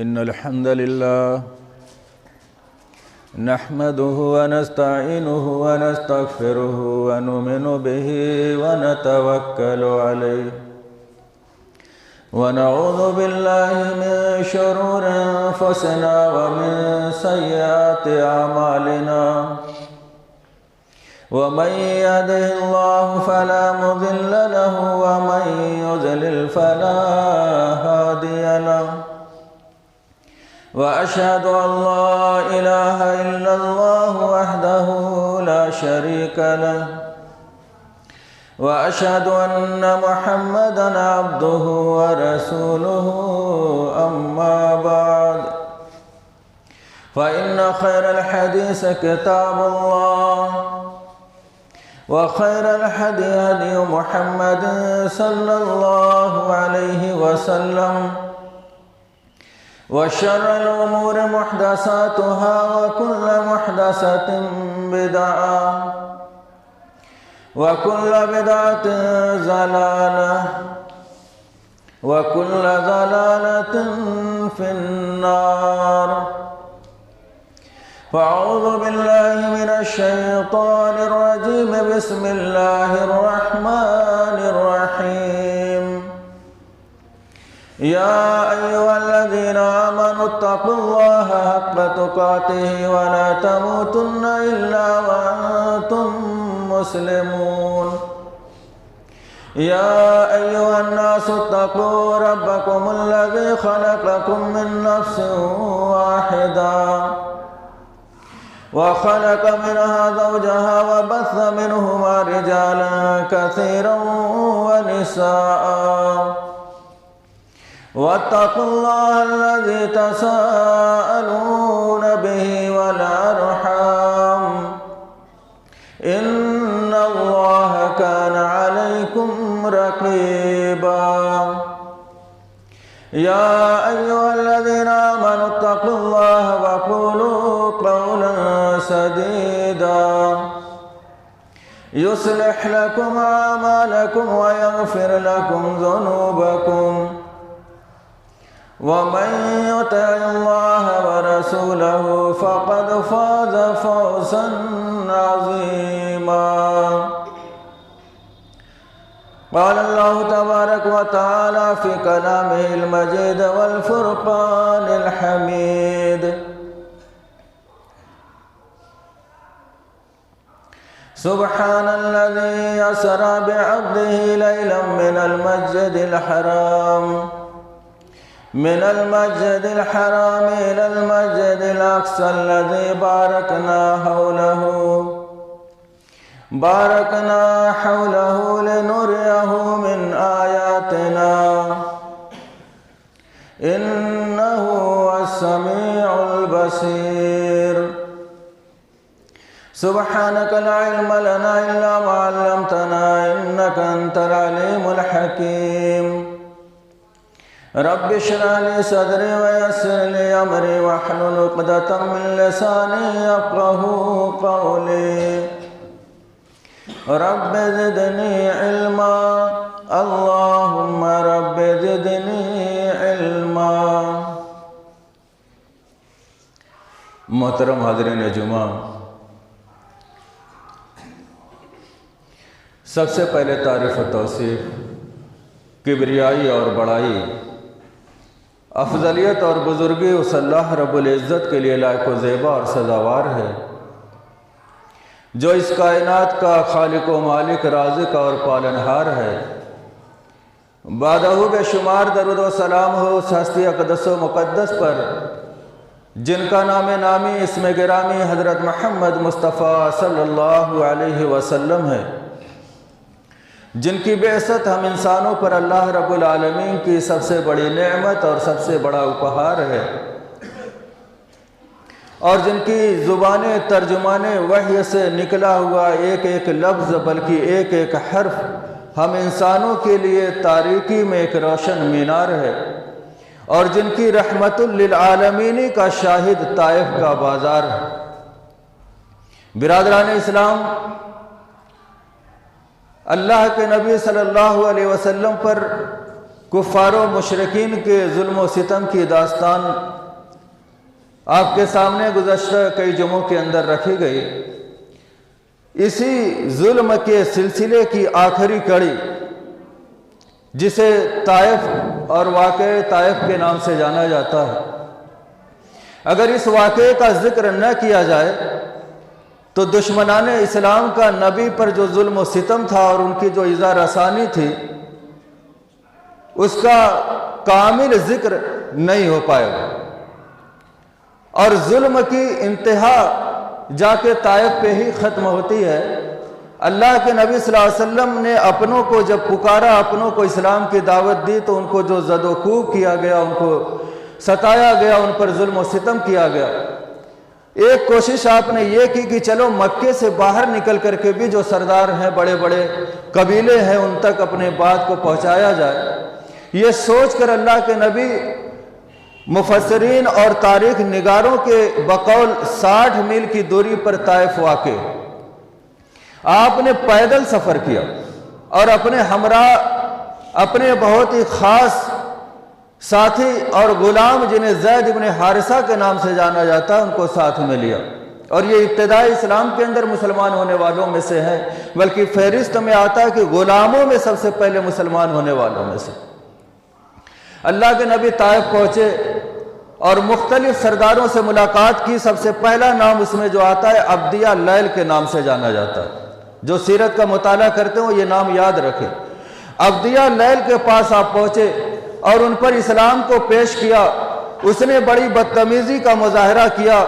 إن الحمد لله نحمده ونستعينه ونستغفره ونؤمن به ونتوكل عليه ونعوذ بالله من شرور أنفسنا ومن سيئات أعمالنا ومن يهده الله فلا مضل له ومن يضلل فلا هادي له وأشهد أن لا إله إلا الله وحده لا شريك له وأشهد أن محمدًا عبده ورسوله أما بعد فإن خير الحديث كتاب الله وخير الهدي هدي محمد صلى الله عليه وسلم وشر الأمور محدثاتها وكل محدثة بدعة وكل بدعة ضلالة وكل ضلالة في النار فأعوذ بالله من الشيطان الرجيم بسم الله الرحمن الرحيم يا أيها الذين آمنوا اتقوا الله حق تقاته ولا تموتن إلا وأنتم مسلمون يا أيها الناس اتقوا ربكم الذي خلقكم من نفس واحدة وخلق منها زوجها وبث منهما رجالا كثيرا ونساء واتقوا الله الذي تساءلون به والأرحام إن الله كان عليكم رقيبا يا أيها الذين آمنوا اتقوا الله وقولوا قولا سديدا يصلح لكم أعمالكم ويغفر لكم ذنوبكم ومن يطع الله ورسوله فقد فاز فوزا عظيما قال الله تبارك وتعالى في كلامه المجيد والفرقان الحميد سبحان الذي أسرى بعبده ليلا من المسجد الحرام إلى المسجد الأقصى الذي باركنا حوله لنريه من آياتنا إنه هو السميع البصير سبحانك لا علم لنا إلا ما علمتنا إنك أنت العليم الحكيم رب اشرح لي صدري ويسر لي أمري واحلل عقدة من لساني يفقهوا قولي رب زدني علما اللهم رب زدني علما محترم حاضرین جمعہ، سب سے پہلے تعریف و توصیف، کبریائی اور بڑائی، افضلیت اور بزرگی اس اللہ رب العزت کے لیے لائق و زیبا اور سزاوار ہے جو اس کائنات کا خالق و مالک، رازق اور پالنہار ہے۔ بعدہ بے شمار درود و سلام ہو اس ہستی اقدس و مقدس پر جن کا نام نامی اسم گرامی حضرت محمد مصطفیٰ صلی اللہ علیہ وسلم ہے، جن کی بعثت ہم انسانوں پر اللہ رب العالمین کی سب سے بڑی نعمت اور سب سے بڑا اپہار ہے، اور جن کی زبان ترجمان وحی سے نکلا ہوا ایک ایک لفظ بلکہ ایک ایک حرف ہم انسانوں کے لیے تاریکی میں ایک روشن مینار ہے، اور جن کی رحمت للعالمین کا شاہد طائف کا بازار ہے۔ برادران اسلام، اللہ کے نبی صلی اللہ علیہ وسلم پر کفار و مشرکین کے ظلم و ستم کی داستان آپ کے سامنے گزشتہ کئی جمعوں کے اندر رکھی گئی۔ اسی ظلم کے سلسلے کی آخری کڑی، جسے طائف اور واقعہ طائف کے نام سے جانا جاتا ہے، اگر اس واقعے کا ذکر نہ کیا جائے تو دشمنان اسلام کا نبی پر جو ظلم و ستم تھا اور ان کی جو ایذا رسانی تھی، اس کا کامل ذکر نہیں ہو پائے گا۔ اور ظلم کی انتہا جا کے طائف پہ ہی ختم ہوتی ہے۔ اللہ کے نبی صلی اللہ علیہ وسلم نے اپنوں کو جب پکارا، اپنوں کو اسلام کی دعوت دی، تو ان کو جو زد و کوب کیا گیا، ان کو ستایا گیا، ان پر ظلم و ستم کیا گیا۔ ایک کوشش آپ نے یہ کی کہ چلو مکے سے باہر نکل کر کے بھی جو سردار ہیں، بڑے بڑے قبیلے ہیں، ان تک اپنے بات کو پہنچایا جائے۔ یہ سوچ کر اللہ کے نبی مفسرین اور تاریخ نگاروں کے بقول 60 میل کی دوری پر طائف واقع، آپ نے پیدل سفر کیا اور اپنے ہمراہ اپنے بہت ہی خاص ساتھی اور غلام، جنہیں زید ابن حارثہ کے نام سے جانا جاتا ہے، ان کو ساتھ میں لیا۔ اور یہ ابتدائی اسلام کے اندر مسلمان ہونے والوں میں سے ہے، بلکہ فہرست میں آتا ہے کہ غلاموں میں سب سے پہلے مسلمان ہونے والوں میں سے۔ اللہ کے نبی طائف پہنچے اور مختلف سرداروں سے ملاقات کی۔ سب سے پہلا نام اس میں جو آتا ہے عبدیہ لیل کے نام سے جانا جاتا ہے۔ جو سیرت کا مطالعہ کرتے ہو یہ نام یاد رکھیں۔ عبدیہ لیل کے پاس آپ پہنچے اور ان پر اسلام کو پیش کیا۔ اس نے بڑی بدتمیزی کا مظاہرہ کیا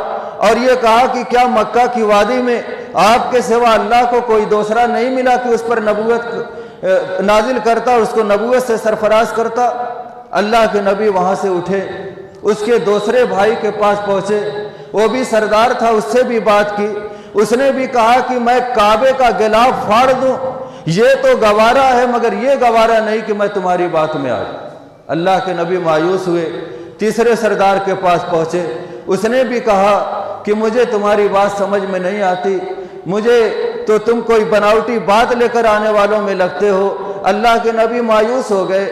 اور یہ کہا کہ کیا مکہ کی وادی میں آپ کے سوا اللہ کو کوئی دوسرا نہیں ملا کہ اس پر نبوت نازل کرتا اور اس کو نبوت سے سرفراز کرتا؟ اللہ کے نبی وہاں سے اٹھے، اس کے دوسرے بھائی کے پاس پہنچے، وہ بھی سردار تھا، اس سے بھی بات کی۔ اس نے بھی کہا کہ میں کعبے کا غلاف پھاڑ دوں، یہ تو گوارا ہے، مگر یہ گوارا نہیں کہ میں تمہاری بات میں آؤں۔ اللہ کے نبی مایوس ہوئے، تیسرے سردار کے پاس پہنچے، اس نے بھی کہا کہ مجھے تمہاری بات سمجھ میں نہیں آتی، مجھے تو تم کوئی بناوٹی بات لے کر آنے والوں میں لگتے ہو۔ اللہ کے نبی مایوس ہو گئے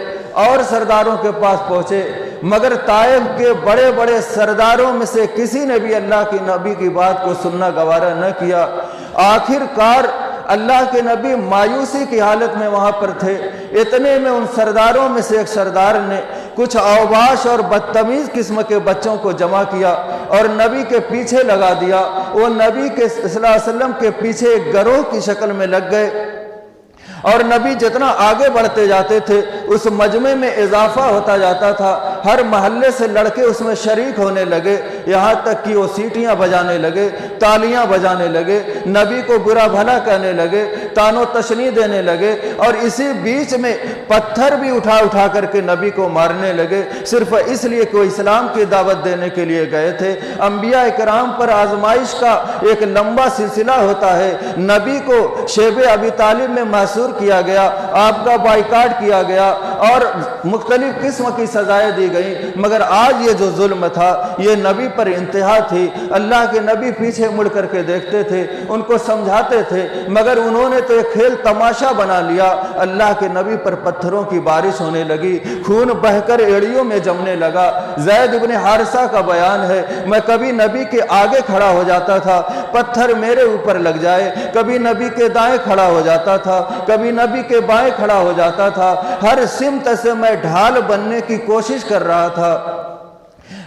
اور سرداروں کے پاس پہنچے، مگر طائف کے بڑے بڑے سرداروں میں سے کسی نے بھی اللہ کے نبی کی بات کو سننا گوارا نہ کیا۔ آخر کار اللہ کے نبی مایوسی کی حالت میں وہاں پر تھے، اتنے میں ان سرداروں میں سے ایک سردار نے کچھ اوباش اور بدتمیز قسم کے بچوں کو جمع کیا اور نبی کے پیچھے لگا دیا۔ وہ نبی کے صلی اللہ علیہ وسلم کے پیچھے ایک گروہ کی شکل میں لگ گئے، اور نبی جتنا آگے بڑھتے جاتے تھے اس مجمع میں اضافہ ہوتا جاتا تھا۔ ہر محلے سے لڑکے اس میں شریک ہونے لگے، یہاں تک کہ وہ سیٹیاں بجانے لگے، تالیاں بجانے لگے، نبی کو برا بھلا کہنے لگے، تان و تشنیع دینے لگے، اور اسی بیچ میں پتھر بھی اٹھا اٹھا کر کے نبی کو مارنے لگے، صرف اس لیے کہ وہ اسلام کی دعوت دینے کے لیے گئے تھے۔ انبیاء کرام پر آزمائش کا ایک لمبا سلسلہ ہوتا ہے۔ نبی کو شیب ابی طالب میں محصور کیا گیا، آپ کا بائیکاٹ کیا گیا اور مختلف قسم کی سزائیں دی گئیں، مگر آج یہ جو ظلم تھا یہ نبی پر انتہا تھی۔ اللہ کے نبی پیچھے مڑ کر کے دیکھتے تھے، ان کو سمجھاتے تھے، مگر انہوں نے تو ایک کھیل تماشا بنا لیا۔ اللہ کے نبی پر پتھروں کی بارش ہونے لگی، خون بہہ کر ایڑیوں میں جمنے لگا۔ زید ابن حارثہ کا بیان ہے، میں کبھی نبی کے آگے کھڑا ہو جاتا تھا، پتھر میرے اوپر لگ جائے، کبھی نبی کے دائیں کھڑا ہو جاتا تھا، کبھی نبی کے بائیں کھڑا ہو جاتا تھا، ہر سمت سے میں ڈھال بننے کی کوشش کر رہا تھا،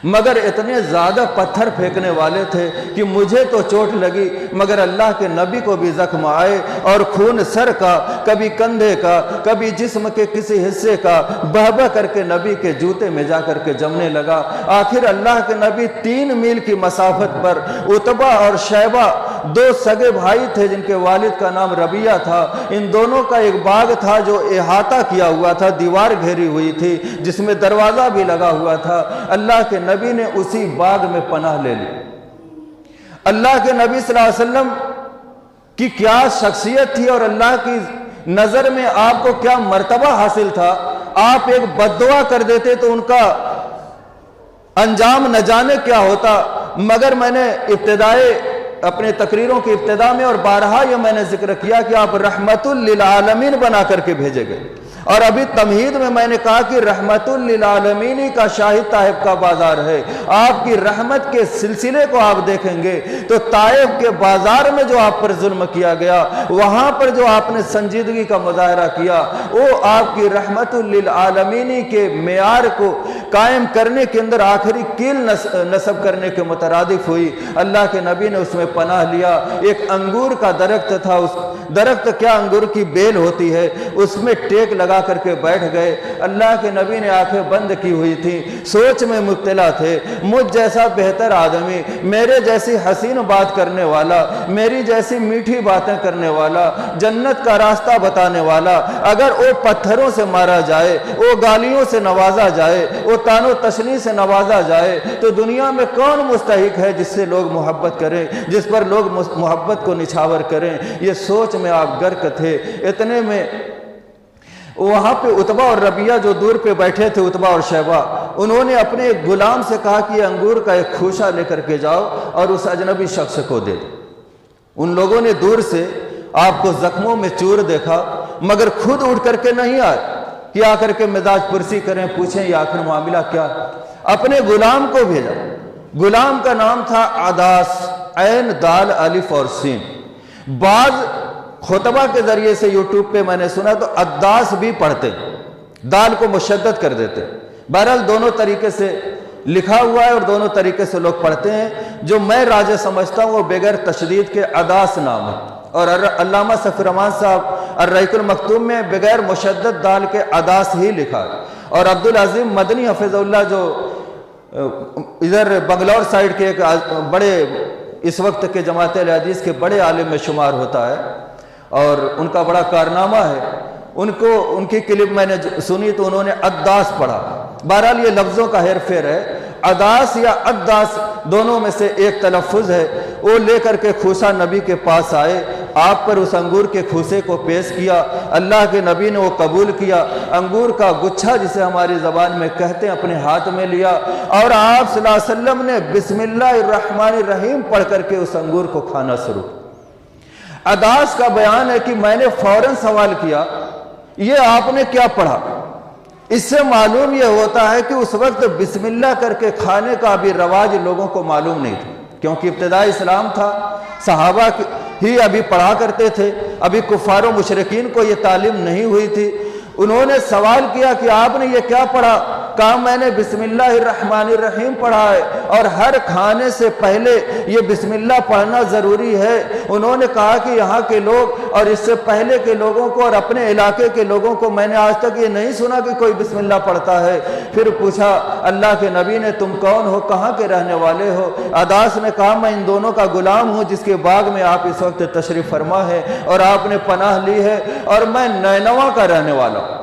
مگر اتنے زیادہ پتھر پھینکنے والے تھے کہ مجھے تو چوٹ لگی، مگر اللہ کے نبی کو بھی زخم آئے اور خون سر کا، کبھی کندھے کا، کبھی جسم کے کسی حصے کا بہ بہ کر کے نبی کے جوتے میں جا کر کے جمنے لگا۔ آخر اللہ کے نبی 3 میل کی مسافت پر عتبہ اور شیبہ 2 سگے بھائی تھے جن کے والد کا نام ربیعہ تھا، ان دونوں کا ایک باغ تھا جو احاطہ کیا ہوا تھا، دیوار گھیری ہوئی تھی جس میں دروازہ بھی لگا ہوا تھا۔ اللہ کے نبی نے اسی باغ میں پناہ لے لی۔ اللہ کے نبی صلی اللہ علیہ وسلم کی کیا شخصیت تھی اور اللہ کی نظر میں آپ کو کیا مرتبہ حاصل تھا۔ آپ ایک بد دعا کر دیتے تو ان کا انجام نہ جانے کیا ہوتا، مگر میں نے اپنے تقریروں کی ابتدا میں اور بارہا یہ میں نے ذکر کیا کہ آپ رحمت للعالمین بنا کر کے بھیجے گئے۔ اور ابھی تمہید میں نے کہا کہ رحمت للعالمین کا شاہد طائف کا بازار ہے۔ آپ کی رحمت کے سلسلے کو آپ دیکھیں گے تو طائف کے بازار میں جو آپ پر ظلم کیا گیا، وہاں پر جو آپ نے سنجیدگی کا مظاہرہ کیا، وہ آپ کی رحمت للعالمین کے معیار کو قائم کرنے کے اندر آخری کیل نصب کرنے کے مترادف ہوئی۔ اللہ کے نبی نے اس میں پناہ لیا۔ ایک انگور کا درخت تھا، اس درخت کیا انگور کی بیل ہوتی ہے، اس میں ٹیک لگا کر کے بیٹھ گئے۔ اللہ کے نبی نے آنکھیں بند کی ہوئی تھی، سوچ میں مبتلا تھے، مجھ جیسا بہتر آدمی، میرے جیسی حسین بات کرنے والا، میری جیسی میٹھی باتیں کرنے والا، جنت کا راستہ بتانے والا، اگر وہ پتھروں سے مارا جائے، وہ گالیوں سے نوازا جائے، وہ تان و تشنی سے نوازا جائے، تو دنیا میں کون مستحق ہے جس سے لوگ محبت کریں، جس پر لوگ محبت کو نچھاور کریں؟ یہ سوچ میں آپ غرق تھے۔ اتنے میں وہاں پہ عتبہ اور ربیہ جو دور پہ بیٹھے تھے، عتبہ اور شیبہ، انہوں نے اپنے ایک غلام سے کہا کہ انگور کا ایک خوشہ لے کر کے جاؤ اور اس اجنبی شخص کو دے دو۔ ان لوگوں نے دور سے آپ کو زخموں میں چور دیکھا، مگر خود اٹھ کر کے نہیں آئے کہ آ کر کے مزاج پرسی کریں، پوچھیں یہ آخر معاملہ کیا۔ اپنے غلام کو بھیجا۔ غلام کا نام تھا عداس، عین دال الف اور سین۔ بعض خطبہ کے ذریعے سے یوٹیوب پہ میں نے سنا تو عداس بھی پڑھتے، دال کو مشدد کر دیتے۔ بہرحال دونوں طریقے سے لکھا ہوا ہے اور دونوں طریقے سے لوگ پڑھتے ہیں۔ جو میں راجح سمجھتا ہوں وہ بغیر تشدید کے عداس نام ہے، اور علامہ صفی رحمان صاحب الرحیق المختوم میں بغیر مشدد دال کے عداس ہی لکھا ہے۔ اور عبدالعظیم مدنی حفظ اللہ جو ادھر بنگلور سائیڈ کے ایک بڑے اس وقت کے جماعت اہل حدیث کے بڑے عالم میں شمار ہوتا ہے اور ان کا بڑا کارنامہ ہے، ان کی کلپ میں نے سنی تو انہوں نے عداس پڑھا۔ بہرحال یہ لفظوں کا ہیر پھیر ہے، عداس یا عداس دونوں میں سے ایک تلفظ ہے۔ وہ لے کر کے کھوسا نبی کے پاس آئے، آپ پر اس انگور کے کھوسے کو پیش کیا، اللہ کے نبی نے وہ قبول کیا، انگور کا گچھا جسے ہماری زبان میں کہتے ہیں اپنے ہاتھ میں لیا، اور آپ صلی اللہ علیہ وسلم نے بسم اللہ الرحمن الرحیم پڑھ کر کے اس انگور کو کھانا شروع۔ عداس کا بیان ہے کہ میں نے فوراً سوال کیا یہ آپ نے کیا پڑھا؟ اس سے معلوم یہ ہوتا ہے کہ اس وقت بسم اللہ کر کے کھانے کا ابھی رواج لوگوں کو معلوم نہیں تھا، کیونکہ ابتدائی اسلام تھا، صحابہ ہی ابھی پڑھا کرتے تھے، ابھی کفار و مشرکین کو یہ تعلیم نہیں ہوئی تھی۔ انہوں نے سوال کیا کہ آپ نے یہ کیا پڑھا؟ کہا میں نے بسم اللہ الرحمن الرحیم پڑھا ہے، اور ہر کھانے سے پہلے یہ بسم اللہ پڑھنا ضروری ہے۔ انہوں نے کہا کہ یہاں کے لوگ اور اس سے پہلے کے لوگوں کو اور اپنے علاقے کے لوگوں کو میں نے آج تک یہ نہیں سنا کہ کوئی بسم اللہ پڑھتا ہے۔ پھر پوچھا اللہ کے نبی نے تم کون ہو، کہاں کے رہنے والے ہو؟ عداس نے کہا میں ان دونوں کا غلام ہوں جس کے باغ میں آپ اس وقت تشریف فرما ہے اور آپ نے پناہ لی ہے، اور میں نینوا کا رہنے والا ہوں،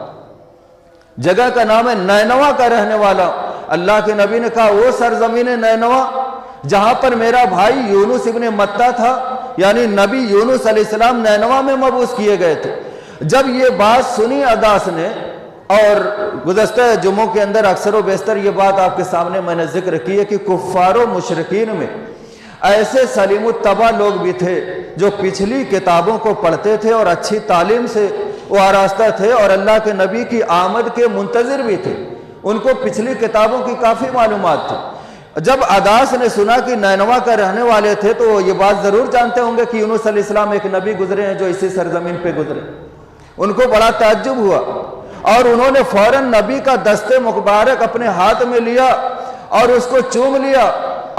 جگہ کا نام ہے نینوا کا رہنے والا۔ اللہ کے نبی نے کہا وہ سرزمین نینوا جہاں پر میرا بھائی یونس ابن متہ تھا، یعنی نبی یونس علیہ السلام نینوا میں مبعوث کیے گئے تھے۔ جب یہ بات سنی عداس نے، اور گزشتہ جمعوں کے اندر اکثر و بیشتر یہ بات آپ کے سامنے میں نے ذکر کی ہے کہ کفار و مشرکین میں ایسے سلیم الطبع لوگ بھی تھے جو پچھلی کتابوں کو پڑھتے تھے اور اچھی تعلیم سے وہ آراستہ تھے، اور اللہ کے نبی کی آمد کے منتظر بھی تھے، ان کو پچھلی کتابوں کی کافی معلومات تھی۔ جب عداس نے سنا کہ نینوا کا رہنے والے تھے تو وہ یہ بات ضرور جانتے ہوں گے کہ یونس علیہ السلام ایک نبی گزرے ہیں جو اسی سرزمین پہ گزرے۔ ان کو بڑا تعجب ہوا اور انہوں نے فوراً نبی کا دست مبارک اپنے ہاتھ میں لیا اور اس کو چوم لیا،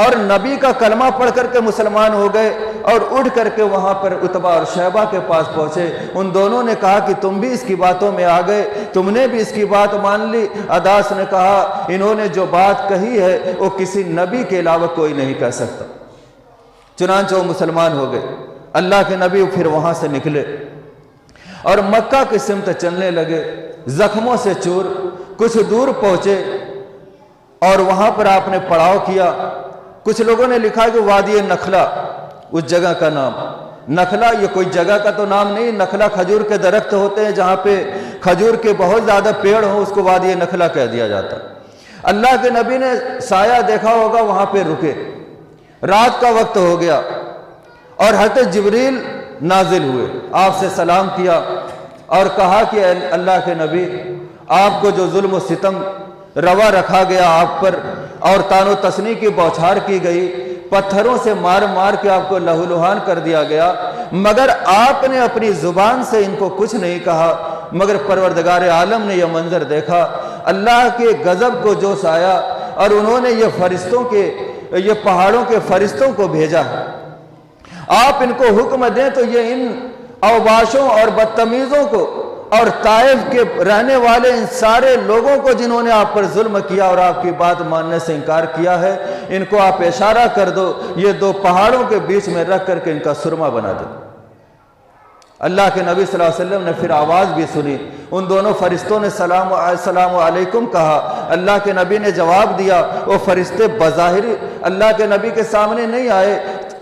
اور نبی کا کلمہ پڑھ کر کے مسلمان ہو گئے، اور اٹھ کر کے وہاں پر عتبہ اور شیبہ کے پاس پہنچے۔ ان دونوں نے کہا کہ تم بھی اس کی باتوں میں آ گئے، تم نے بھی اس کی بات مان لی۔ عداس نے کہا انہوں نے جو بات کہی ہے وہ کسی نبی کے علاوہ کوئی نہیں کہہ سکتا۔ چنانچہ وہ مسلمان ہو گئے۔ اللہ کے نبی پھر وہاں سے نکلے اور مکہ کی سمت چلنے لگے، زخموں سے چور۔ کچھ دور پہنچے اور وہاں پر آپ نے پڑاؤ کیا۔ کچھ لوگوں نے لکھا کہ وادی نخلا اس جگہ کا نام۔ نخلا یہ کوئی جگہ کا تو نام نہیں، نخلا کھجور کے درخت ہوتے ہیں، جہاں پہ کھجور کے بہت زیادہ پیڑ ہوں اس کو وادی نخلا کہہ دیا جاتا ہے۔ اللہ کے نبی نے سایہ دیکھا ہوگا، وہاں پہ رکے۔ رات کا وقت ہو گیا اور حضرت جبریل نازل ہوئے، آپ سے سلام کیا اور کہا کہ اللہ کے نبی، آپ کو جو ظلم و ستم روا رکھا گیا آپ پر اور تان و تسنی کی بوچھار کی گئی، پتھروں سے مار مار کے آپ کو لہو لہان کر دیا گیا، مگر آپ نے اپنی زبان سے ان کو کچھ نہیں کہا، مگر پروردگار عالم نے یہ منظر دیکھا، اللہ کے غضب کو جوش آیا اور انہوں نے یہ پہاڑوں کے فرشتوں کو بھیجا۔ آپ ان کو حکم دیں تو یہ ان اوباشوں اور بدتمیزوں کو اور طائف کے رہنے والے ان سارے لوگوں کو جنہوں نے آپ پر ظلم کیا اور آپ کی بات ماننے سے انکار کیا ہے، ان کو آپ اشارہ کر دو، یہ دو پہاڑوں کے بیچ میں رکھ کر کے ان کا سرما بنا دو۔ اللہ کے نبی صلی اللہ علیہ وسلم نے پھر آواز بھی سنی، ان دونوں فرشتوں نے السلام علیکم کہا، اللہ کے نبی نے جواب دیا، وہ فرشتے بظاہر اللہ کے نبی کے سامنے نہیں آئے،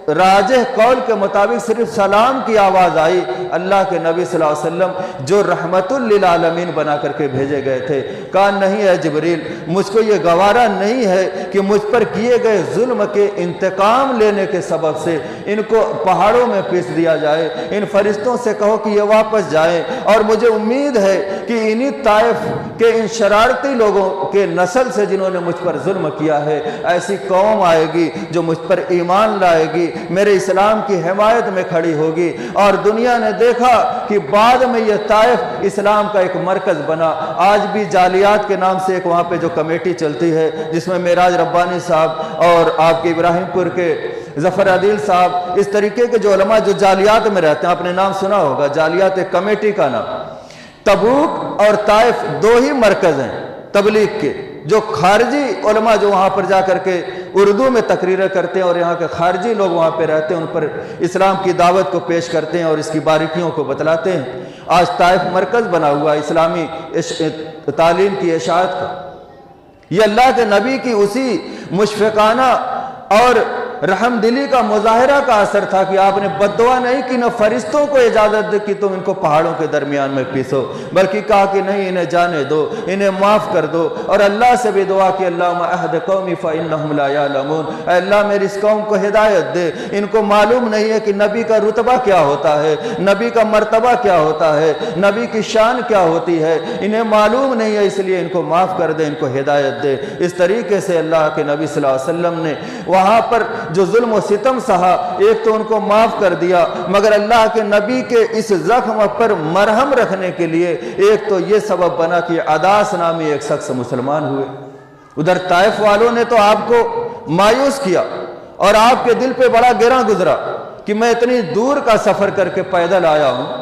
راجح قول کے مطابق صرف سلام کی آواز آئی۔ اللہ کے نبی صلی اللہ علیہ وسلم جو رحمت للعالمین بنا کر کے بھیجے گئے تھے، کہا نہیں ہے جبریل، مجھ کو یہ گوارا نہیں ہے کہ مجھ پر کیے گئے ظلم کے انتقام لینے کے سبب سے ان کو پہاڑوں میں پیس دیا جائے، ان فرشتوں سے کہو کہ یہ واپس جائیں، اور مجھے امید ہے کہ انہی طائف کے ان شرارتی لوگوں کے نسل سے جنہوں نے مجھ پر ظلم کیا ہے، ایسی قوم آئے گی جو مجھ پر ایمان لائے گی، میرے اسلام کی حمایت میں کھڑی ہوگی۔ اور دنیا نے دیکھا کہ بعد میں یہ طائف اسلام کا ایک مرکز بنا۔ آج بھی جالیات کے نام سے ایک وہاں پہ جو کمیٹی چلتی ہے، جس میں معراج ربانی صاحب اور آپ کے ابراہیم پور کے ظفر عدیل صاحب، اس طریقے کے جو علماء جو جالیات میں رہتے ہیں، آپ نے نام سنا ہوگا، جالیات ایک کمیٹی کا نام۔ تبوک اور طائف دو ہی مرکز ہیں تبلیغ کے، جو خارجی علماء جو وہاں پر جا کر کے اردو میں تقریریں کرتے ہیں اور یہاں کے خارجی لوگ وہاں پہ رہتے ہیں، ان پر اسلام کی دعوت کو پیش کرتے ہیں اور اس کی باریکیوں کو بتلاتے ہیں۔ آج طائف مرکز بنا ہوا اسلامی تعلیم کی اشاعت کا۔ یہ اللہ کے نبی کی اسی مشفقانہ اور رحم دلی کا مظاہرہ کا اثر تھا کہ آپ نے بد دعا نہیں کی، نہ فرشتوں کو اجازت دی کہ تم ان کو پہاڑوں کے درمیان میں پیسو، بلکہ کہا کہ نہیں، انہیں جانے دو، انہیں معاف کر دو، اور اللہ سے بھی دعا کہ اللہم اہد قومی فإنہم لا یعلمون، اے اللہ میری اس قوم کو ہدایت دے، ان کو معلوم نہیں ہے کہ نبی کا رتبہ کیا ہوتا ہے، نبی کا مرتبہ کیا ہوتا ہے، نبی کی شان کیا ہوتی ہے، انہیں معلوم نہیں ہے، اس لیے ان کو معاف کر دے، ان کو ہدایت دے۔ اس طریقے سے اللہ کے نبی صلی اللہ علیہ وسلم نے وہاں پر جو ظلم و ستم سہا، ایک تو ان کو معاف کر دیا، مگر اللہ کے نبی کے اس زخم پر مرہم رکھنے کے لیے ایک تو یہ سبب بنا کہ عداس نامی ایک شخص مسلمان ہوئے۔ ادھر طائف والوں نے تو آپ کو مایوس کیا اور آپ کے دل پہ بڑا گراں گزرا کہ میں اتنی دور کا سفر کر کے پیدل آیا ہوں،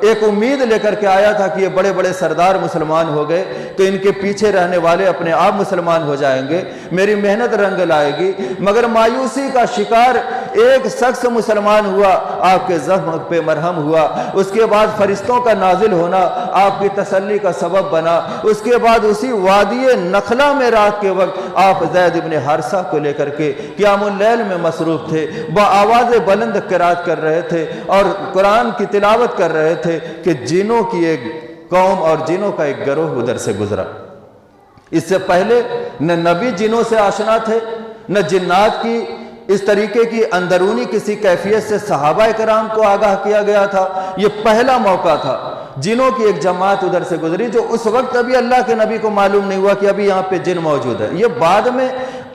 ایک امید لے کر کے آیا تھا کہ یہ بڑے بڑے سردار مسلمان ہو گئے تو ان کے پیچھے رہنے والے اپنے آپ مسلمان ہو جائیں گے، میری محنت رنگ لائے گی، مگر مایوسی کا شکار ایک شخص مسلمان ہوا، آپ کے زخم پہ مرہم ہوا، اس کے بعد فرشتوں کا نازل ہونا آپ کی تسلی کا سبب بنا، اس کے بعد اسی وادی نخلا میں رات کے وقت آپ زید بن حارثہ کو لے کر کے قیام اللیل میں مصروف تھے، بآواز بلند قرات کر رہے تھے اور قرآن کی تلاوت کر رہے تھے کہ جنوں کی ایک قوم اور جنوں کا ایک گروہ ادھر سے گزرا۔ اس سے پہلے نہ نبی جنوں سے آشنا تھے، نہ جنات کی اس طریقے کی اندرونی کسی کیفیت سے صحابہ کرام کو آگاہ کیا گیا تھا۔ یہ پہلا موقع تھا، جنوں کی ایک جماعت ادھر سے گزری، جو اس وقت ابھی اللہ کے نبی کو معلوم نہیں ہوا کہ ابھی یہاں پہ جن موجود ہے۔ یہ بعد میں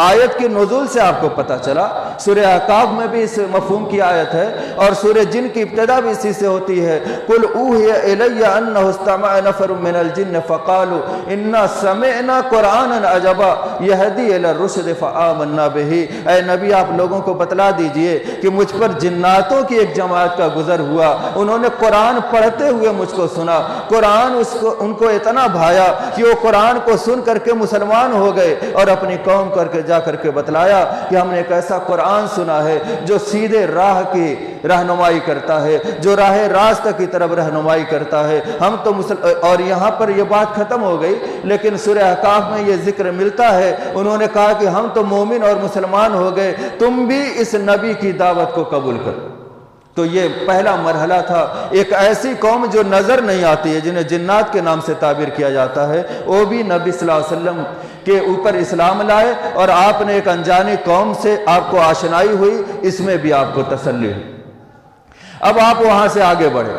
آیت کی نزول سے آپ کو پتہ چلا، سورہ احقاف میں بھی اس مفہوم کی آیت ہے اور سورہ جن کی ابتدا بھی اسی سے ہوتی ہے، قُلْ أُوحِيَ إِلَيَّ أَنَّهُ اسْتَمَعَ نَفَرٌ مِّنَ الْجِنِّ فَقَالُوا إِنَّا سَمِعْنَا قُرْآنًا عَجَبًا يَهْدِي إِلَى الرُّشْدِ فَآمَنَّا بِهِ۔ اے نبی آپ لوگوں کو بتلا دیجئے کہ مجھ پر جناتوں کی ایک جماعت کا گزر ہوا، انہوں نے قرآن پڑھتے ہوئے مجھ کو سنا، قرآن ان کو اتنا بھایا کہ وہ قرآن کو سن کر کے مسلمان ہو گئے اور اپنی قوم کر کے جا کر کے بتلایا کہ ہم نے ایک ایسا قرآن سنا ہے جو سیدھے راہ کی رہنمائی کرتا ہے، جو راہ راست کی طرف رہنمائی کرتا ہے۔ ہم تو اور یہاں پر یہ بات ختم ہو گئی، لیکن سورہ احقاف میں یہ ذکر ملتا ہے، انہوں نے کہا کہ ہم تو مومن اور مسلمان ہو گئے، تم بھی اس نبی کی دعوت کو قبول کرو۔ تو یہ پہلا مرحلہ تھا، ایک ایسی قوم جو نظر نہیں آتی ہے، جنہیں جنات کے نام سے تعبیر کیا جاتا ہے، وہ بھی نبی صلی اللہ علیہ وسلم کے اوپر اسلام لائے اور آپ نے ایک انجانی قوم سے آپ کو آشنائی ہوئی، اس میں بھی آپ کو تسلی ہوئی۔ اب آپ وہاں سے آگے بڑھے،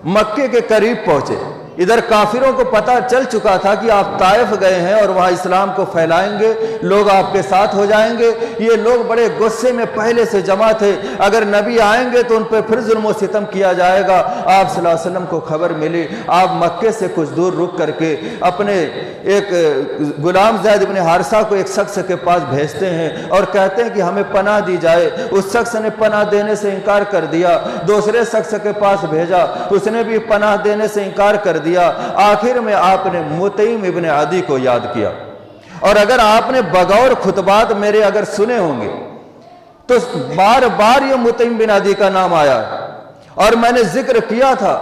مکے کے قریب پہنچے۔ ادھر کافروں کو پتہ چل چکا تھا کہ آپ طائف گئے ہیں اور وہاں اسلام کو پھیلائیں گے، لوگ آپ کے ساتھ ہو جائیں گے۔ یہ لوگ بڑے غصے میں پہلے سے جمع تھے، اگر نبی آئیں گے تو ان پہ پھر ظلم و ستم کیا جائے گا۔ آپ صلی اللہ علیہ وسلم کو خبر ملی، آپ مکے سے کچھ دور رک کر کے اپنے ایک غلام زید بن حارثہ کو ایک شخص کے پاس بھیجتے ہیں اور کہتے ہیں کہ ہمیں پناہ دی جائے۔ اس شخص نے پناہ دینے سے انکار کر دیا، دوسرے شخص کے پاس بھیجا، اس نے بھی پناہ دینے سے انکار کر دیا۔ آخر میں آپ نے مطعم ابن عدی کو یاد کیا، اور اگر آپ نے بغور خطبات میرے اگر سنے ہوں گے تو بار بار یہ مطعم بن عدی کا نام آیا ہے، اور میں نے ذکر کیا تھا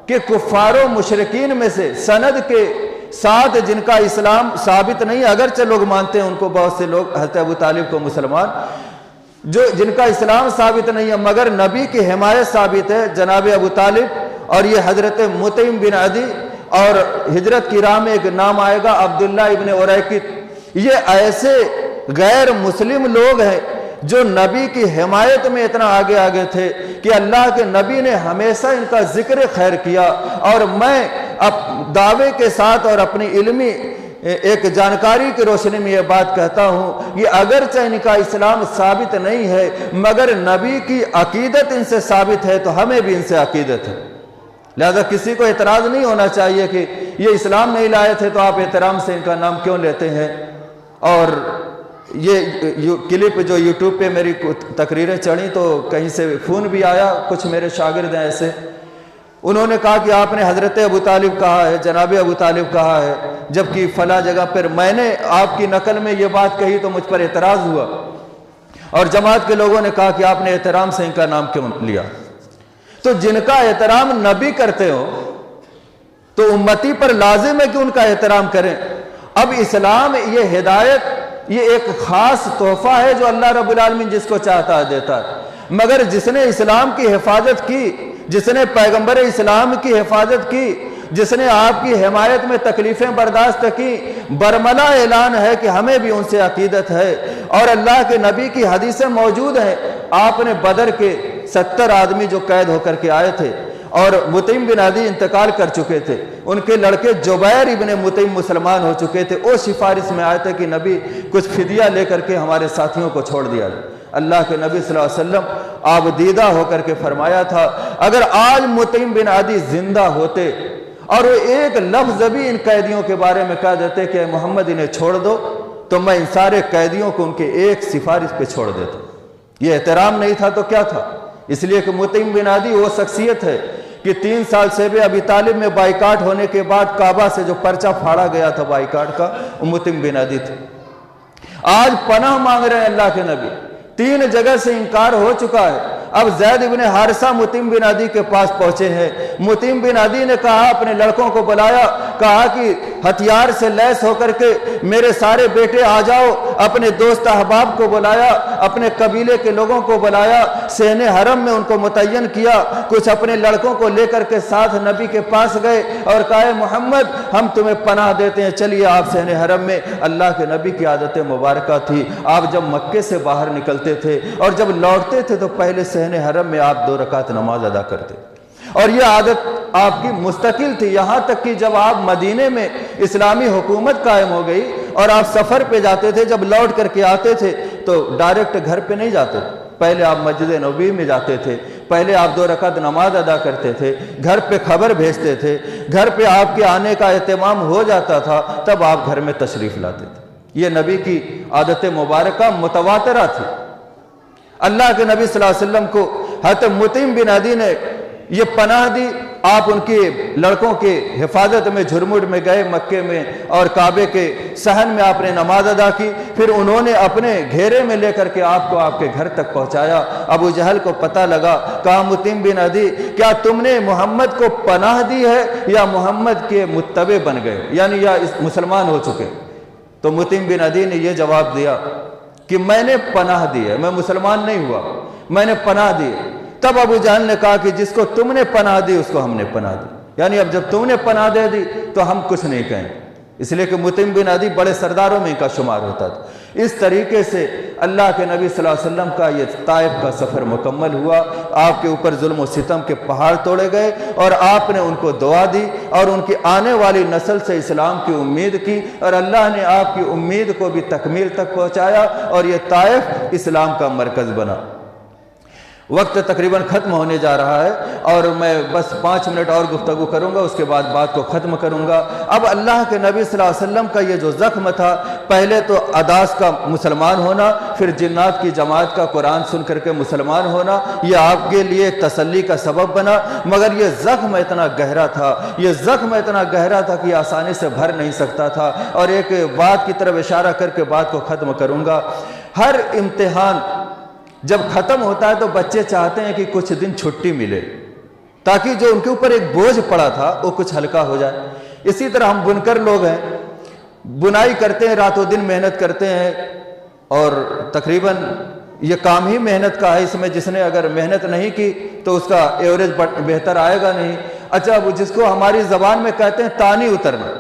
کہ کفار و مشرکین میں سے سند کے ساتھ جن کا اسلام ثابت نہیں، اگرچہ لوگ مانتے ہیں ان کو، بہت سے لوگ حضرت ابو طالب کو مسلمان، جن کا اسلام ثابت نہیں ہے مگر نبی کی حمایت ثابت ہے، جناب ابو طالب اور یہ حضرت مطعم بن عدی، اور ہجرت کی راہ میں ایک نام آئے گا عبداللہ ابن اریکت۔ یہ ایسے غیر مسلم لوگ ہیں جو نبی کی حمایت میں اتنا آگے آگے تھے کہ اللہ کے نبی نے ہمیشہ ان کا ذکر خیر کیا۔ اور میں اب دعوے کے ساتھ اور اپنی علمی ایک جانکاری کی روشنی میں یہ بات کہتا ہوں کہ اگرچہ ان کا اسلام ثابت نہیں ہے مگر نبی کی عقیدت ان سے ثابت ہے، تو ہمیں بھی ان سے عقیدت ہے۔ لہذا کسی کو اعتراض نہیں ہونا چاہیے کہ یہ اسلام نہیں لائے تھے تو آپ احترام سے ان کا نام کیوں لیتے ہیں۔ اور یہ کلپ جو یوٹیوب پہ میری تقریریں چڑھیں تو کہیں سے فون بھی آیا، کچھ میرے شاگرد ہیں ایسے، انہوں نے کہا کہ آپ نے حضرت ابو طالب کہا ہے، جناب ابو طالب کہا ہے، جبکہ فلاں جگہ پر میں نے آپ کی نقل میں یہ بات کہی تو مجھ پر اعتراض ہوا، اور جماعت کے لوگوں نے کہا کہ آپ نے احترام سے ان کا نام کیوں لیا۔ تو جن کا احترام نبی کرتے ہو تو امتی پر لازم ہے کہ ان کا احترام کریں۔ اب اسلام یہ ہدایت یہ ایک خاص تحفہ ہے جو اللہ رب العالمین جس کو چاہتا ہے دیتا ہے، مگر جس نے اسلام کی حفاظت کی، جس نے پیغمبر اسلام کی حفاظت کی، جس نے آپ کی حمایت میں تکلیفیں برداشت کی، برملا اعلان ہے کہ ہمیں بھی ان سے عقیدت ہے۔ اور اللہ کے نبی کی حدیثیں موجود ہیں، آپ نے بدر کے 70 آدمی جو قید ہو کر کے آئے تھے اور مطعم بن عدی انتقال کر چکے تھے، ان کے لڑکے جبیر ابن مطعم مسلمان ہو چکے تھے، وہ سفارش میں آئے تھے کہ نبی کچھ فدیہ لے کر کے ہمارے ساتھیوں کو چھوڑ دیا جائے۔ اللہ کے نبی صلی اللہ علیہ وسلم آپ دیدہ ہو کر کے فرمایا تھا اگر آج مطعم بن عدی زندہ ہوتے اور وہ ایک لفظ بھی ان قیدیوں کے بارے میں کہہ دیتے کہ محمد انہیں چھوڑ دو، تو میں ان سارے قیدیوں کو ان کے ایک سفارش پہ چھوڑ دیتا۔ یہ احترام نہیں تھا تو کیا تھا؟ اس لیے کہ مطعم بن عدی وہ شخصیت ہے کہ 3 سال سے بھی ابی طالب میں بائیکاٹ ہونے کے بعد کعبہ سے جو پرچہ پھاڑا گیا تھا بائیکاٹ کا، وہ مطعم بن عدی تھے۔ آج پناہ مانگ رہے ہیں اللہ کے نبی، 3 جگہ سے انکار ہو چکا ہے۔ اب زید بن حارثہ مطعم بن عدی کے پاس پہنچے ہیں، مطعم بن عدی نے کہا، اپنے لڑکوں کو بلایا، کہا کہ ہتھیار سے لیس ہو کر کے میرے سارے بیٹے آ جاؤ، اپنے دوست احباب کو بلایا، اپنے قبیلے کے لوگوں کو بلایا، صحن حرم میں ان کو متعین کیا، کچھ اپنے لڑکوں کو لے کر کے ساتھ نبی کے پاس گئے اور کہا محمد ہم تمہیں پناہ دیتے ہیں، چلیے آپ صحن حرم میں۔ اللہ کے نبی کی عادت مبارکہ تھی، آپ جب مکے سے باہر نکلتے تھے اور جب لوٹتے تھے تو پہلے صحن حرم میں آپ 2 رکعت نماز ادا کرتے، اور یہ عادت آپ کی مستقل تھی، یہاں تک کہ جب آپ مدینے میں اسلامی حکومت قائم ہو گئی اور آپ سفر پہ جاتے تھے، جب لوٹ کر کے آتے تھے تو ڈائریکٹ گھر پہ نہیں جاتے تھے، پہلے آپ مسجد نبوی میں جاتے تھے، پہلے آپ 2 رکعت نماز ادا کرتے تھے، گھر پہ خبر بھیجتے تھے، گھر پہ آپ کے آنے کا اہتمام ہو جاتا تھا، تب آپ گھر میں تشریف لاتے تھے۔ یہ نبی کی عادت مبارکہ متواترہ تھی۔ اللہ کے نبی صلی اللہ علیہ وسلم کو حضرت مطعم بن عدی نے یہ پناہ دی، آپ ان کے لڑکوں کے حفاظت میں جھرمٹ میں گئے مکے میں، اور کعبے کے صحن میں آپ نے نماز ادا کی، پھر انہوں نے اپنے گھیرے میں لے کر کے آپ کو آپ کے گھر تک پہنچایا۔ ابو جہل کو پتہ لگا، کہا مطعم بن عدی کیا تم نے محمد کو پناہ دی ہے یا محمد کے متبع بن گئے، یعنی یا مسلمان ہو چکے؟ تو مطعم بن عدی نے یہ جواب دیا کہ میں نے پناہ دی ہے، میں مسلمان نہیں ہوا، میں نے پناہ دی۔ تب ابو جہل نے کہا کہ جس کو تم نے پناہ دی اس کو ہم نے پناہ دی، یعنی اب جب تم نے پناہ دے دی تو ہم کچھ نہیں کہیں، اس لیے کہ مطعم بن عدی بڑے سرداروں میں ان کا شمار ہوتا تھا۔ اس طریقے سے اللہ کے نبی صلی اللہ علیہ وسلم کا یہ طائف کا سفر مکمل ہوا۔ آپ کے اوپر ظلم و ستم کے پہاڑ توڑے گئے اور آپ نے ان کو دعا دی اور ان کی آنے والی نسل سے اسلام کی امید کی، اور اللہ نے آپ کی امید کو بھی تکمیل تک پہنچایا اور یہ طائف اسلام کا مرکز بنا۔ وقت تقریباً ختم ہونے جا رہا ہے اور میں بس 5 منٹ اور گفتگو کروں گا، اس کے بعد بات کو ختم کروں گا۔ اب اللہ کے نبی صلی اللہ علیہ وسلم کا یہ جو زخم تھا، پہلے تو اداس کا مسلمان ہونا، پھر جنات کی جماعت کا قرآن سن کر کے مسلمان ہونا، یہ آپ کے لیے تسلی کا سبب بنا، مگر یہ زخم اتنا گہرا تھا، یہ زخم اتنا گہرا تھا کہ آسانی سے بھر نہیں سکتا تھا۔ اور ایک بات کی طرف اشارہ کر کے بات کو ختم کروں گا۔ ہر امتحان جب ختم ہوتا ہے تو بچے چاہتے ہیں کہ کچھ دن چھٹی ملے تاکہ جو ان کے اوپر ایک بوجھ پڑا تھا وہ کچھ ہلکا ہو جائے۔ اسی طرح ہم بنکر لوگ ہیں، بنائی کرتے ہیں، رات و دن محنت کرتے ہیں، اور تقریباً یہ کام ہی محنت کا ہے، اس میں جس نے اگر محنت نہیں کی تو اس کا ایوریج بہتر آئے گا نہیں۔ اچھا، وہ جس کو ہماری زبان میں کہتے ہیں تانی اترنا،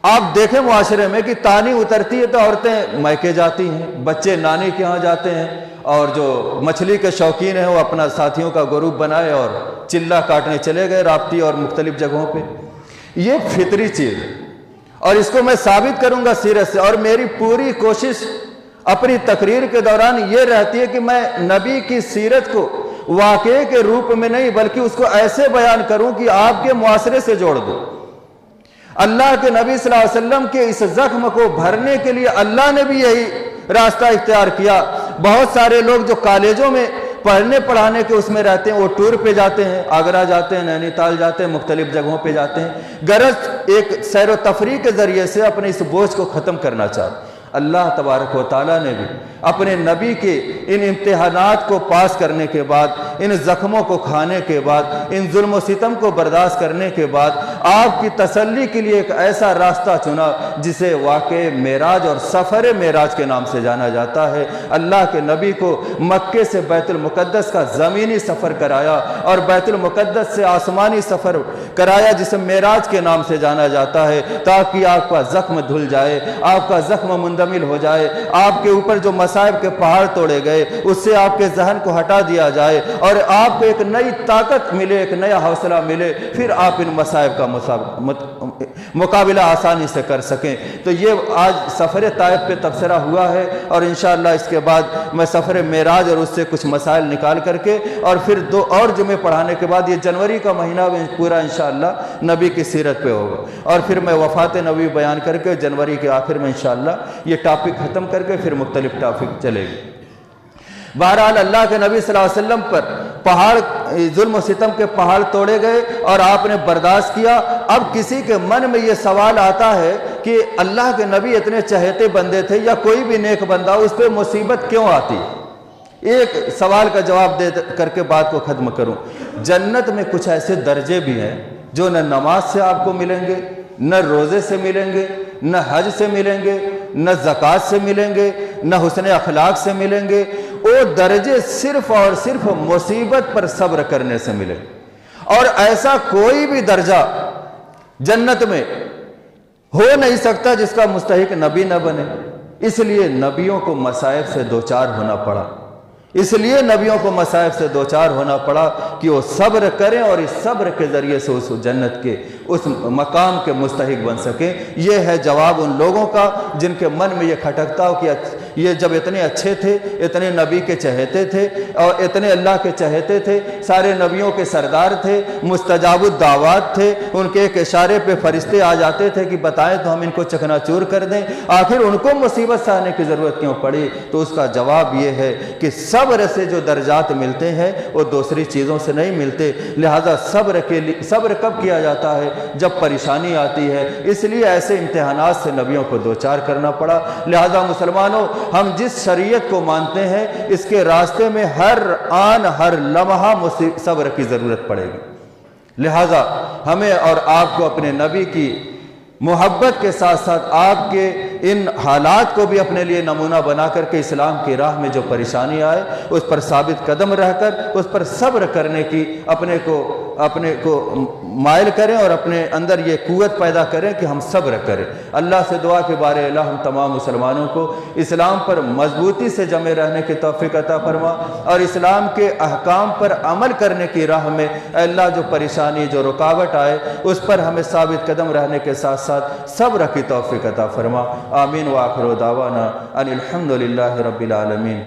آپ دیکھیں معاشرے میں کہ تانی اترتی ہے تو عورتیں میکے جاتی ہیں، بچے نانی کے ہاں جاتے ہیں، اور جو مچھلی کے شوقین ہیں وہ اپنا ساتھیوں کا گروپ بنائے اور چلا کاٹنے چلے گئے رابطی اور مختلف جگہوں پہ۔ یہ فطری چیز ہے اور اس کو میں ثابت کروں گا سیرت سے، اور میری پوری کوشش اپنی تقریر کے دوران یہ رہتی ہے کہ میں نبی کی سیرت کو واقعے کے روپ میں نہیں بلکہ اس کو ایسے بیان کروں کہ آپ کے معاشرے سے جوڑ دوں۔ اللہ کے نبی صلی اللہ علیہ وسلم کے اس زخم کو بھرنے کے لیے اللہ نے بھی یہی راستہ اختیار کیا۔ بہت سارے لوگ جو کالجوں میں پڑھنے پڑھانے کے اس میں رہتے ہیں وہ ٹور پہ جاتے ہیں، آگرہ جاتے ہیں، نینی تال جاتے ہیں، مختلف جگہوں پہ جاتے ہیں، غرض ایک سیر و تفریح کے ذریعے سے اپنے اس بوجھ کو ختم کرنا چاہتے۔ اللہ تبارک و تعالیٰ نے بھی اپنے نبی کے ان امتحانات کو پاس کرنے کے بعد، ان زخموں کو کھانے کے بعد، ان ظلم و ستم کو برداشت کرنے کے بعد آپ کی تسلی کے لیے ایک ایسا راستہ چنا جسے واقع معراج اور سفر معراج کے نام سے جانا جاتا ہے۔ اللہ کے نبی کو مکے سے بیت المقدس کا زمینی سفر کرایا اور بیت المقدس سے آسمانی سفر کرایا جسے معراج کے نام سے جانا جاتا ہے، تاکہ آپ کا زخم دھل جائے، آپ کا زخم مندمل ہو جائے، آپ کے اوپر جو مصائب کے پہاڑ توڑے گئے اس سے آپ کے ذہن کو ہٹا دیا جائے اور آپ کو ایک نئی طاقت ملے، ایک نیا حوصلہ ملے، پھر آپ ان مصائب کا مقابلہ آسانی سے کر سکیں۔ تو یہ آج سفر طائف پہ تبصرہ ہوا ہے، اور انشاءاللہ اس کے بعد میں سفر معراج اور اس سے کچھ مسائل نکال کر کے اور پھر 2 اور جمعے پڑھانے کے بعد یہ جنوری کا مہینہ پورا انشاءاللہ نبی کی سیرت پہ ہوگا، اور پھر میں وفات نبی بیان کر کے جنوری کے آخر میں انشاءاللہ یہ ٹاپک ختم کر کے پھر مختلف ٹاپک چلے گی۔ بہرحال اللہ کے نبی صلی اللہ علیہ وسلم پر پہاڑ، ظلم و ستم کے پہاڑ توڑے گئے اور آپ نے برداشت کیا۔ اب کسی کے من میں یہ سوال آتا ہے کہ اللہ کے نبی اتنے چہیتے بندے تھے یا کوئی بھی نیک بندہ، اس پہ مصیبت کیوں آتی؟ ایک سوال کا جواب دے کر کے بات کو ختم کروں۔ جنت میں کچھ ایسے درجے بھی ہیں جو نہ نماز سے آپ کو ملیں گے، نہ روزے سے ملیں گے، نہ حج سے ملیں گے، نہ زکوٰۃ سے ملیں گے، نہ حسن اخلاق سے ملیں گے۔ وہ درجے صرف اور صرف مصیبت پر صبر کرنے سے ملے، اور ایسا کوئی بھی درجہ جنت میں ہو نہیں سکتا جس کا مستحق نبی نہ بنے۔ اس لیے نبیوں کو مصائب سے دوچار ہونا پڑا، اس لیے نبیوں کو مصائب سے دوچار ہونا پڑا کہ وہ صبر کریں اور اس صبر کے ذریعے سے اس جنت کے اس مقام کے مستحق بن سکیں۔ یہ ہے جواب ان لوگوں کا جن کے من میں یہ کھٹکتا ہو کہ یہ جب اتنے اچھے تھے، اتنے نبی کے چہیتے تھے اور اتنے اللہ کے چہیتے تھے، سارے نبیوں کے سردار تھے، مستجاب الدعوات تھے، ان کے ایک اشارے پہ فرشتے آ جاتے تھے کہ بتائیں تو ہم ان کو چکنا چور کر دیں، آخر ان کو مصیبت سہنے کی ضرورت کیوں پڑی؟ تو اس کا جواب یہ ہے کہ صبر سے جو درجات ملتے ہیں وہ دوسری چیزوں سے نہیں ملتے۔ لہذا صبر کب کیا جاتا ہے؟ جب پریشانی آتی ہے۔ اس لیے ایسے امتحانات سے نبیوں کو دوچار کرنا پڑا۔ لہذا مسلمانوں، ہم جس شریعت کو مانتے ہیں اس کے راستے میں ہر آن ہر لمحہ صبر کی ضرورت پڑے گی۔ لہذا ہمیں اور آپ کو اپنے نبی کی محبت کے ساتھ ساتھ آپ کے ان حالات کو بھی اپنے لیے نمونہ بنا کر کے اسلام کی راہ میں جو پریشانی آئے اس پر ثابت قدم رہ کر اس پر صبر کرنے کی اپنے کو اپنے کو مائل کریں اور اپنے اندر یہ قوت پیدا کریں کہ ہم صبر کریں۔ اللہ سے دعا کے بارے اللہ ہم تمام مسلمانوں کو اسلام پر مضبوطی سے جمے رہنے کی توفیق عطا فرما، اور اسلام کے احکام پر عمل کرنے کی راہ میں اے اللہ جو پریشانی جو رکاوٹ آئے اس پر ہمیں ثابت قدم رہنے کے ساتھ ساتھ صبر کی توفیق عطا فرما۔ آمین وآخر دعوانا ان الحمد للہ رب العالمین۔